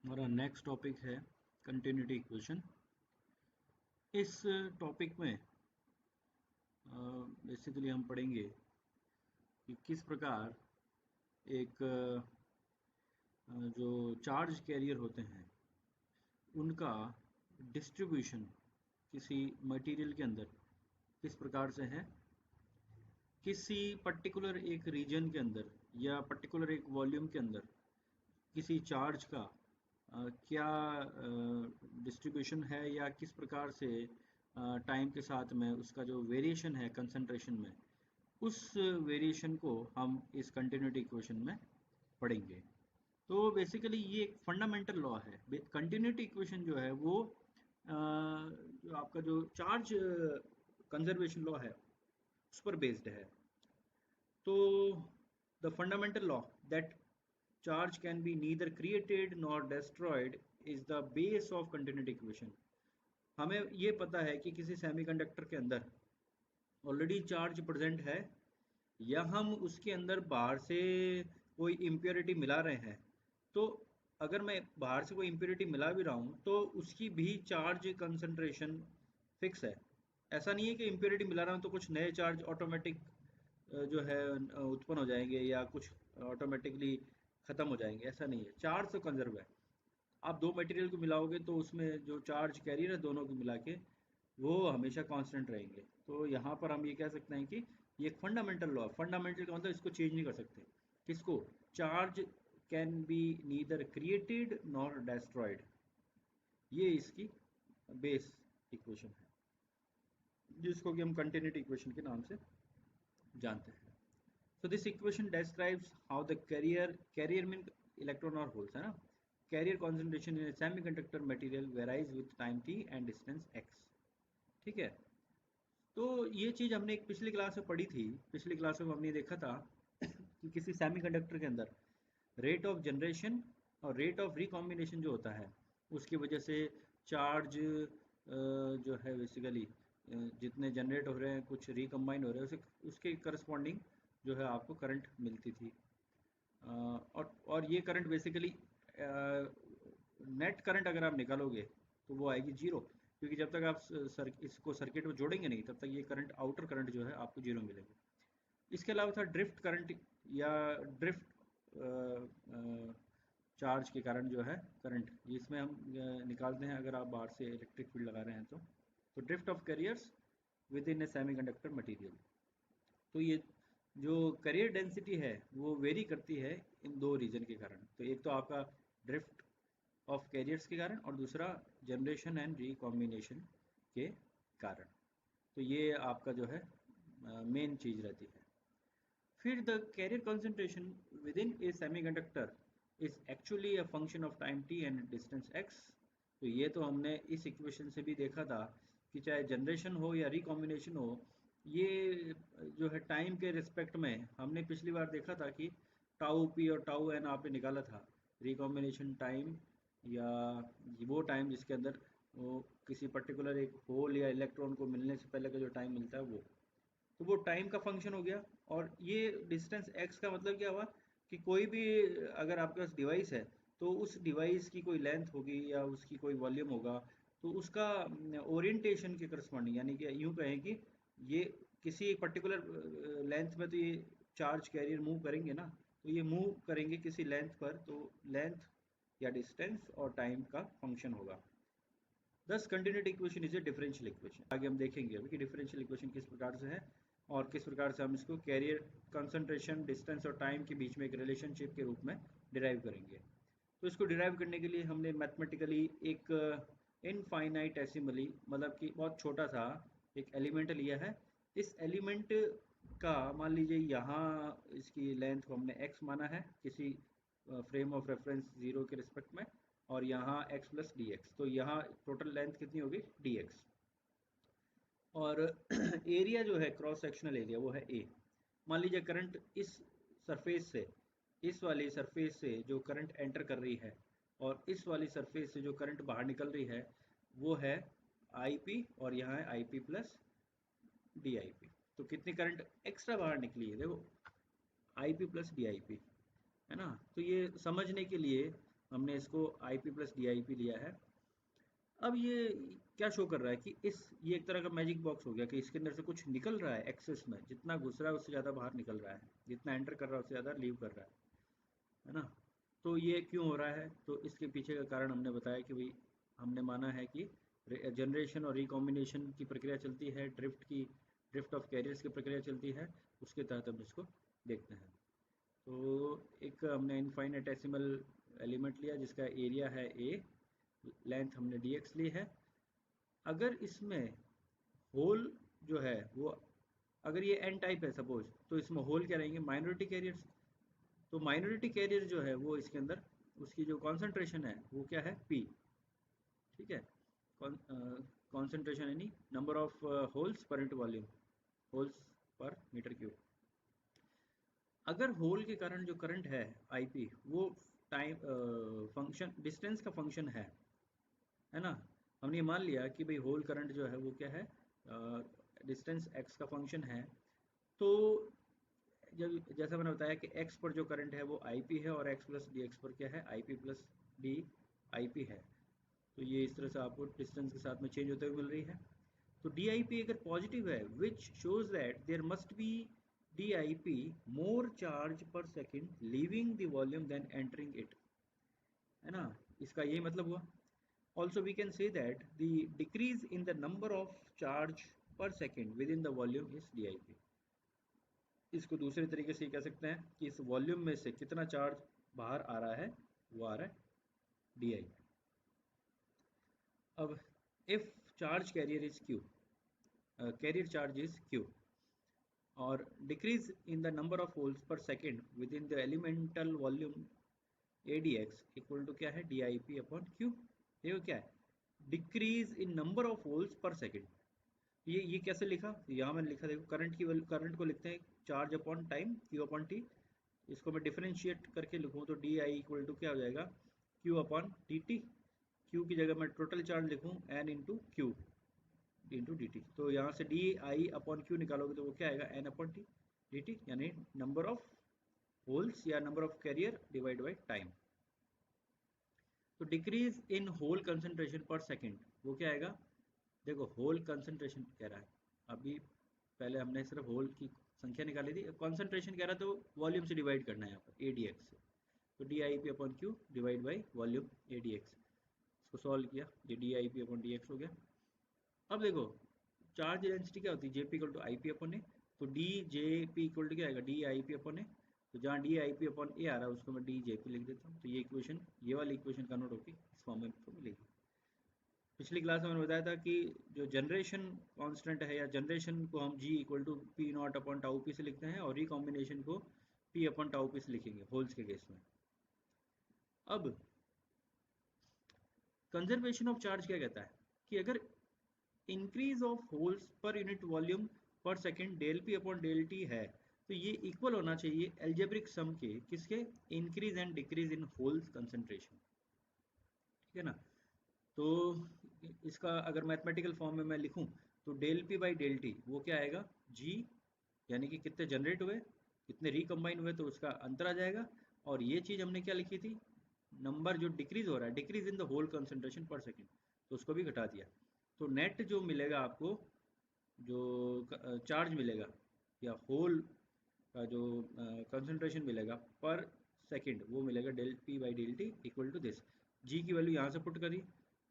हमारा next topic है continuity equation. इस टॉपिक में बेसिकली हम पढ़ेंगे कि किस प्रकार एक जो चार्ज कैरियर होते हैं उनका डिस्ट्रीब्यूशन किसी मटेरियल के अंदर किस प्रकार से है, किसी पर्टिकुलर एक रीजन के अंदर या पर्टिकुलर एक वॉल्यूम के अंदर किसी चार्ज का क्या डिस्ट्रीब्यूशन है या किस प्रकार से टाइम के साथ में उसका जो वेरिएशन है कंसंट्रेशन में, उस वेरिएशन को हम इस कंटिन्यूटी इक्वेशन में पढ़ेंगे। तो बेसिकली ये एक फंडामेंटल लॉ है। कंटिन्यूटी इक्वेशन जो है वो जो आपका जो चार्ज कंजर्वेशन लॉ है उस पर बेस्ड है। तो the fundamental law that charge can be neither created nor destroyed is the base of continuity equation। हमें ये पता है कि किसी सेमीकंडक्टर के अंदर ऑलरेडी चार्ज प्रेजेंट है या हम उसके अंदर बाहर से कोई इम्प्योरिटी मिला रहे हैं। तो अगर मैं बाहर से कोई इम्प्योरिटी मिला भी रहा हूँ तो उसकी भी चार्ज कंसंट्रेशन फिक्स है। ऐसा नहीं है कि इम्प्योरिटी मिला रहा हूँ तो कुछ नए चार्ज ऑटोमेटिक जो है उत्पन्न हो जाएंगे या कुछ ऑटोमेटिकली ख़त्म हो जाएंगे। ऐसा नहीं है, चार्ज तो कंजर्व है। आप दो मटेरियल को मिलाओगे तो उसमें जो चार्ज कैरियर है दोनों को मिला के वो हमेशा कांस्टेंट रहेंगे। तो यहाँ पर हम ये कह सकते हैं कि ये एक फंडामेंटल लॉ है। फंडामेंटल का मतलब इसको चेंज नहीं कर सकते। किसको? Charge can be neither created nor destroyed. ये इसकी बेस इक्वेशन है जिसको कि हम कंटिन्यूटी इक्वेशन के नाम से जानते हैं। So this equation describes how the carrier mean electron or holes है ना, carrier concentration in a semiconductor material varies with time t and distance x। ठीक है, तो ये चीज़ हमने एक पिछली क्लास में पढ़ी थी। पिछली क्लास में हमने देखा था कि किसी सेमीकंडक्टर के अंदर रेट ऑफ जनरेशन और रेट ऑफ रिकॉम्बिनेशन जो होता है उसकी वजह से चार्ज जो है बेसिकली जितने जनरेट हो रहे हैं कुछ रिकम्बाइन हो रहे हैं उसके करस्पॉन्डिंग जो है आपको करंट मिलती थी। और ये करंट बेसिकली नेट करंट अगर आप निकालोगे तो वो आएगी जीरो, क्योंकि जब तक आप इसको सर्किट में जोड़ेंगे नहीं तब तक ये करंट आउटर करंट जो है आपको जीरो मिलेगी। इसके अलावा था ड्रिफ्ट करंट या ड्रिफ्ट चार्ज के कारण जो है करंट, जिसमें हम निकालते हैं अगर आप बाहर से इलेक्ट्रिक फील्ड लगा रहे हैं तो drift of carriers with in a semiconductor material. तो ये जो करियर डेंसिटी है वो वेरी करती है इन दो रीजन के कारण। तो एक तो आपका ड्रिफ्ट ऑफ कैरियर्स के कारण और दूसरा जनरेशन एंड रिकॉम्बिनेशन के कारण। तो ये आपका जो है मेन चीज़ रहती है। फिर the carrier concentration within a semiconductor is actually a function of time T and distance x. तो ये तो हमने इस इक्वेशन से भी देखा था कि चाहे जनरेशन हो या रिकॉम्बिनेशन हो, ये जो है टाइम के रिस्पेक्ट में हमने पिछली बार देखा था कि टाउ पी और टाउ एन आपने निकाला था। रिकॉम्बिनेशन टाइम या वो टाइम जिसके अंदर वो किसी पर्टिकुलर एक होल या इलेक्ट्रॉन को मिलने से पहले का जो टाइम मिलता है वो, तो वो टाइम का फंक्शन हो गया। और ये डिस्टेंस एक्स का मतलब क्या हुआ कि कोई भी अगर आपके पास डिवाइस है तो उस डिवाइस की कोई लेंथ होगी या उसकी कोई वॉल्यूम होगा, तो उसका ओरिएंटेशन के करस्पॉन्डिंग, यानी कि यूँ कहें कि ये किसी पर्टिकुलर लेंथ में तो ये चार्ज कैरियर मूव करेंगे ना, तो ये मूव करेंगे किसी लेंथ पर, तो लेंथ या डिस्टेंस और टाइम का फंक्शन होगा। दस continuity equation is a differential equation. आगे हम देखेंगे अभी कि डिफरेंशियल इक्वेशन किस प्रकार से है और किस प्रकार से हम इसको कैरियर कंसंट्रेशन डिस्टेंस और टाइम के बीच में एक रिलेशनशिप के रूप में डिराइव करेंगे। तो इसको डिराइव करने के लिए हमने मैथमेटिकली एक इनफाइनाइटेसिमली मतलब कि बहुत छोटा सा एक एलिमेंट लिया है। इस एलिमेंट का मान लीजिए यहाँ इसकी लेंथ को हमने x माना है किसी फ्रेम ऑफ रेफरेंस जीरो के रिस्पेक्ट में, और यहाँ x प्लस डी एक्स, तो यहाँ टोटल लेंथ कितनी होगी डी एक्स। और एरिया जो है क्रॉस सेक्शनल एरिया वो है ए। मान लीजिए करंट इस सरफेस से, इस वाली सरफेस से जो करंट एंटर कर रही है और इस वाली सरफेस से जो करंट बाहर निकल रही है वो है आई पी, और यहाँ है I P plus D I P. तो कितनी करंट एक्स्ट्रा बाहर निकली है देखो, I P plus D I P, है ना। तो ये समझने के लिए हमने इसको IP प्लस DIP लिया है। अब ये क्या शो कर रहा है कि ये एक तरह का मैजिक बॉक्स हो गया कि इसके अंदर से कुछ निकल रहा है एक्सेस में, जितना घुस रहा है उससे ज़्यादा बाहर निकल रहा है, जितना एंटर कर रहा है उससे ज़्यादा लीव कर रहा है ना। तो ये क्यों हो रहा है, तो इसके पीछे का कारण हमने बताया कि भाई हमने माना है कि जनरेशन और रिकॉम्बिनेशन की प्रक्रिया चलती है, ड्रिफ्ट ऑफ कैरियर्स की प्रक्रिया चलती है, उसके तहत हम इसको देखते हैं। तो एक हमने इनफाइनेटेसिमल एलिमेंट लिया जिसका एरिया है A, लेंथ हमने dx ली है। अगर इसमें होल जो है वो, अगर ये n टाइप है सपोज, तो इसमें होल क्या रहेंगे, माइनॉरिटी कैरियर्स। तो माइनॉरिटी कैरियर जो है वो इसके अंदर उसकी जो कॉन्सेंट्रेशन है वो क्या है, P। ठीक है, कॉन्सेंट्रेशन यानी number of holes per unit volume, holes पर मीटर क्यूब। अगर होल के कारण जो करंट है IP वो टाइम फंक्शन डिस्टेंस का फंक्शन है ना। हमने ये मान लिया कि भाई होल करंट जो है वो क्या है, डिस्टेंस x का फंक्शन है। तो जब जैसा मैंने बताया कि x पर जो करंट है वो IP है और x प्लस डी पर क्या है, IP प्लस डी IP है। तो ये इस तरह से आपको डिस्टेंस के साथ में चेंज होते हुए मिल रही है। तो DIP अगर पॉजिटिव है, which shows that there must be DIP more charge per second leaving the volume than entering it, है ना। इसका यही मतलब हुआ। Also we can say that the decrease in the number of charge per second within the volume is DIP। इसको दूसरे तरीके से कह सकते हैं कि इस वॉल्यूम में से कितना चार्ज बाहर आ रहा है, वो आ रहा है DIP। अब if charge carrier is Q, carrier charge is Q, और decrease in the number of holes per second within the elemental volume ADX equal to क्या है, DIP अपॉन Q। ये क्या है, decrease in number of holes per second. ये कैसे लिखा, यहाँ मैंने लिखा, देखो करंट को लिखते हैं charge upon time Q upon T. इसको मैं डिफरेंशिएट करके लिखूँ तो DI इक्वल टू क्या हो जाएगा, Q अपॉन dt। Q की जगह मैं टोटल चार्ज लिखूँ N into Q into dt। तो यहाँ से DI अपॉन Q निकालोगे तो वो क्या आएगा, N अपॉन टी dt, यानी नंबर ऑफ होल्स या number of carrier divide by time. तो decrease in hole concentration per second वो क्या आएगा, देखो होल कंसंट्रेशन कह रहा है, अभी पहले हमने सिर्फ होल की संख्या निकाली थी, कंसंट्रेशन कह रहा है तो वॉल्यूम से डिवाइड करना है यहाँ पर ADX से। तो DIP upon Q divide by volume ADX, इसको सॉल्व किया, ये DIP अपॉन DX हो गया। अब देखो चार्ज डेंसिटी क्या होती है, JP equal to IP upon A. तो DJP इक्वल टू क्या आएगा, DIP अपॉन ए। तो जहाँ DIP अपॉन ए आ रहा है उसको मैं DJP लिख देता हूँ। तो ये इक्वेशन, ये वाली इक्वेशन कन्वर्ट होकर इस फॉर्म में तो मिलेगी। पिछली क्लास में मैंने बताया था कि जो जनरेशन कांस्टेंट है या जनरेशन को हम G equal to P naught upon tau P से लिखते हैं और रिकॉम्बिनेशन को P अपॉन टाउ पी से लिखेंगे होल्स के केस में। अब कंजर्वेशन ऑफ चार्ज क्या कहता है कि अगर increase of holes per unit volume per second del P upon del T है तो ये इक्वल होना चाहिए एल्जेब्रिक सम के, किसके, increase and decrease in holes concentration. ठीक है ना। तो इसका अगर मैथमेटिकल फॉर्म में मैं लिखूं तो del P by del T वो क्या आएगा, जी, यानी कि कितने जनरेट हुए, कितने रिकम्बाइन हुए तो उसका अंतर आ जाएगा। और ये चीज़ हमने क्या लिखी थी, नंबर जो डिक्रीज हो रहा है, decrease in the hole concentration per second, तो उसको भी घटा दिया। तो नेट जो मिलेगा आपको, जो चार्ज मिलेगा या होल का जो कंसंट्रेशन मिलेगा पर सेकेंड वो मिलेगा del P by del T equal to this. G की वैल्यू यहाँ से पुट करी,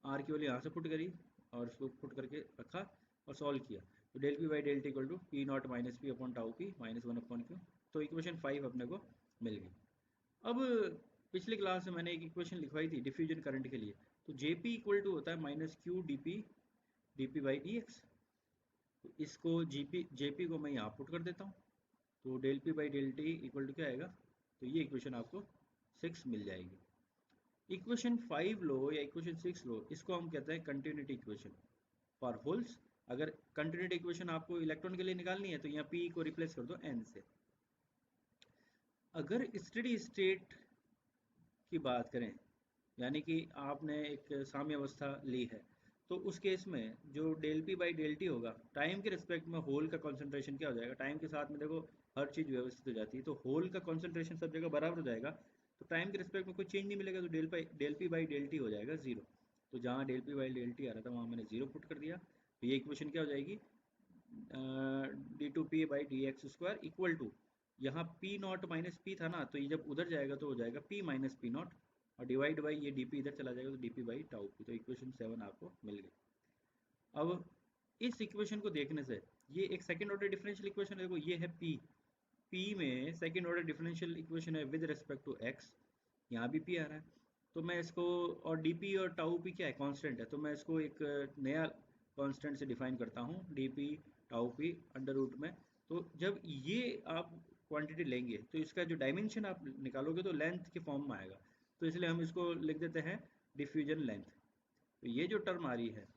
आर की वैल्यू यहाँ से पुट करी और उसको पुट करके रखा और सॉल्व किया। तो del P by del T equal to P naught minus P upon tau P minus 1 upon Q. तो इक्वेशन 5 अपने को मिल गई। अब पिछली क्लास में मैंने एक इक्वेशन लिखवाई थी डिफ्यूजन करंट के लिए। तो जे पी इक्वल टू होता है minus Q D P by D x. तो इसको जे पी को मैं यहाँ पुट कर देता हूँ। तो del P by del T equal to क्या आएगा, तो ये इक्वेशन आपको 6 मिल जाएगी। इक्वेशन 5 लो या इक्वेशन 6 लो, इसको हम कहते हैं कंटिन्यूटी इक्वेशन फॉर होल्स। अगर कंटिन्यूटी इक्वेशन आपको इलेक्ट्रॉन के लिए निकालनी है तो यहाँ पी को रिप्लेस कर दो एन से। अगर स्टेडी स्टेट की बात करें, यानी कि आपने एक साम्यावस्था ली है, तो उस केस में जो del P by del T होगा, टाइम के रिस्पेक्ट में होल का कॉन्सेंट्रेशन क्या हो जाएगा, टाइम के साथ में देखो हर चीज़ व्यवस्थित हो जाती है, तो होल का कॉन्सेंट्रेशन सब जगह बराबर हो जाएगा। तो टाइम के रिस्पेक्ट में कोई चेंज नहीं मिलेगा, तो del P by del T हो जाएगा 0। तो जहाँ del P by del T आ रहा था वहाँ मैंने 0 पुट कर दिया, तो ये इक्वेशन क्या हो जाएगी, D two P by D x square equal to, यहाँ पी नॉट माइनस पी था ना, तो ये जब उधर जाएगा तो हो जाएगा पी माइनस पी नॉट, और डिवाइड बाई ये डी पी इधर चला जाएगा तो D P by tau P. तो इक्वेशन 7 आपको मिल गई। अब इस इक्वेशन को देखने से ये एक सेकेंड ऑर्डर डिफरेंशियल इक्वेशन है, देखो ये है पी में सेकेंड ऑर्डर डिफरेंशियल इक्वेशन है विद रिस्पेक्ट टू एक्स, यहाँ भी पी आ रहा है, तो मैं इसको, और डी पी और टाउ पी क्या है, कांस्टेंट है, तो मैं इसको एक नया कांस्टेंट से डिफाइन करता हूँ, D P tau P under root में। तो जब ये आप क्वांटिटी लेंगे तो इसका जो डायमेंशन आप निकालोगे तो लेंथ के फॉर्म में आएगा, तो इसलिए हम इसको लिख देते हैं डिफ्यूजन लेंथ। तो ये जो टर्म आ रही है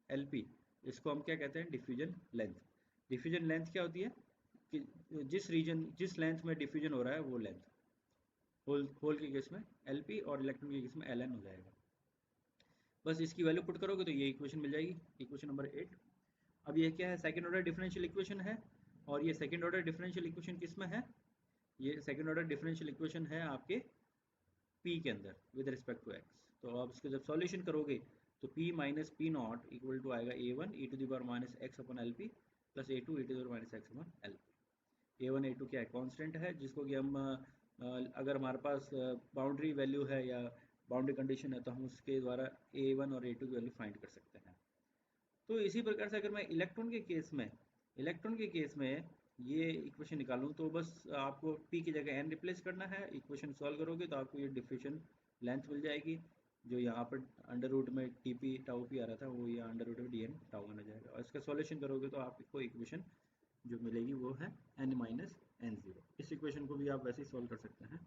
एल पी, इसको हम क्या कहते हैं, डिफ्यूजन लेंथ। डिफ्यूजन लेंथ क्या होती है कि जिस लेंथ में डिफ्यूजन हो रहा है वो लेंथ, होल के केस में एल पी और इलेक्ट्रॉन के केस में एल एन हो जाएगा। बस इसकी वैल्यू पुट करोगे तो ये इक्वेशन मिल जाएगी, इक्वेशन नंबर 8। अब ये क्या है, सेकंड ऑर्डर डिफरेंशियल इक्वेशन है, और ये सेकंड ऑर्डर डिफरेंशियल इक्वेशन किस में है, ये सेकंड ऑर्डर डिफरेंशियल इक्वेशन है आपके p के अंदर विद रिस्पेक्ट टू x। तो आप इसको जब सॉल्यूशन करोगे तो p minus P naught equal to आएगा a1 e to the power minus x upon L P plus a2 e to the power minus x upon L P. a1 a2 क्या है, constant है, जिसको कि हम अगर हमारे पास बाउंड्री वैल्यू है या बाउंड्री कंडीशन है तो हम उसके द्वारा a1 और a2 की वैल्यू फाइंड कर सकते हैं। तो इसी प्रकार से अगर मैं इलेक्ट्रॉन के केस में ये इक्वेशन निकालूं तो बस आपको p की जगह n रिप्लेस करना है, इक्वेशन सॉल्व करोगे तो आपको ये डिफ्यूजन लेंथ मिल जाएगी, जो यहाँ पर अंडर रूट में टी पी टाउ पी आ रहा था वो ये अंडर रूट में डी एन टाउ आ जाएगा, और इसका सॉल्यूशन करोगे तो आपको इक्वेशन जो मिलेगी वो है n माइनस एन जीरो। इस इक्वेशन को भी आप वैसे ही सॉल्व कर सकते हैं।